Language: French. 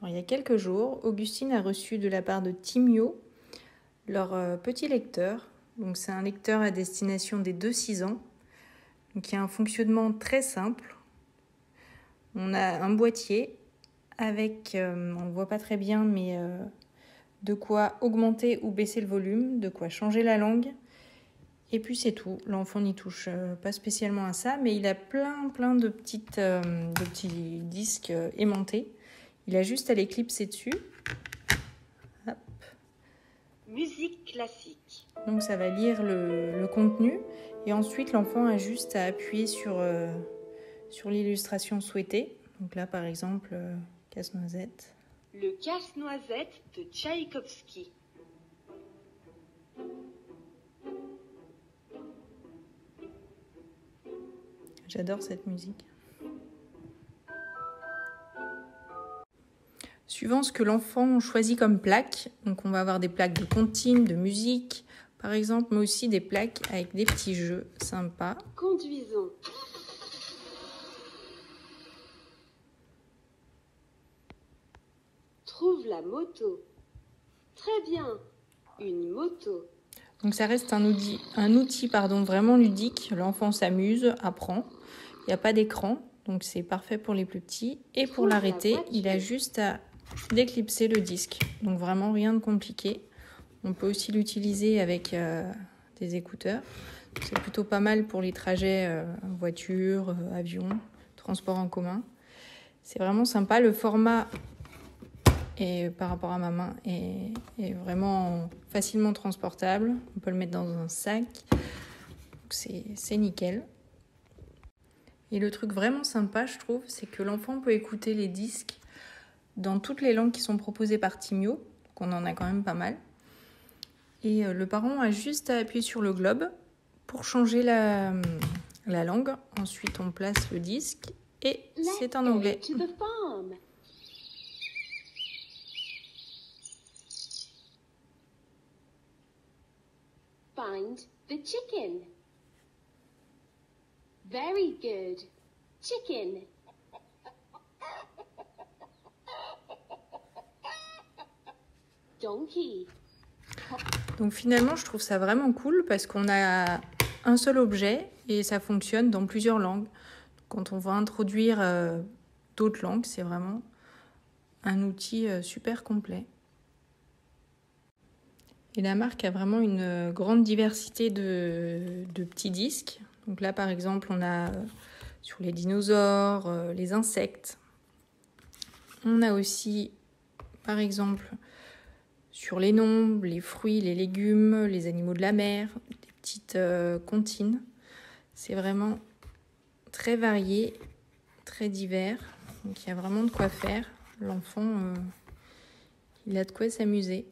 Alors, il y a quelques jours, Augustine a reçu de la part de Timio leur petit lecteur. Donc, c'est un lecteur à destination des 2-6 ans. Donc, il y a un fonctionnement très simple. On a un boîtier avec, on ne voit pas très bien, mais de quoi augmenter ou baisser le volume, de quoi changer la langue. Et puis c'est tout. L'enfant n'y touche pas spécialement à ça, mais il a plein de petits disques aimantés. Il a juste à les clipser dessus. Hop. Musique classique. Donc ça va lire le contenu. Et ensuite, l'enfant a juste à appuyer sur l'illustration souhaitée. Donc là, par exemple, Casse-Noisette. Le Casse-Noisette de Tchaïkovski. J'adore cette musique. Suivant ce que l'enfant choisit comme plaque, donc on va avoir des plaques de comptines, de musique, par exemple, mais aussi des plaques avec des petits jeux sympas. Conduisons. Trouve la moto. Très bien. Une moto. Donc ça reste un outil vraiment ludique. L'enfant s'amuse, apprend. Il n'y a pas d'écran, donc c'est parfait pour les plus petits. Et pour l'arrêter, il a juste à déclipser le disque. Donc vraiment rien de compliqué. On peut aussi l'utiliser avec des écouteurs. C'est plutôt pas mal pour les trajets voiture, avion, transport en commun. C'est vraiment sympa. Le format par rapport à ma main est vraiment facilement transportable. On peut le mettre dans un sac. C'est nickel. Et le truc vraiment sympa, je trouve, c'est que l'enfant peut écouter les disques dans toutes les langues qui sont proposées par Timio. Donc on en a quand même pas mal. Et le parent a juste à appuyer sur le globe pour changer la langue. Ensuite, on place le disque et c'est en anglais. Find the chicken. Very good. Chicken. Donkey. Donc finalement, je trouve ça vraiment cool parce qu'on a un seul objet et ça fonctionne dans plusieurs langues. Quand on va introduire d'autres langues, c'est vraiment un outil super complet. Et la marque a vraiment une grande diversité de petits disques. Donc là, par exemple, on a sur les dinosaures, les insectes. On a aussi, par exemple, sur les nombres, les fruits, les légumes, les animaux de la mer, des petites comptines. C'est vraiment très varié, très divers. Donc il y a vraiment de quoi faire. L'enfant, il a de quoi s'amuser.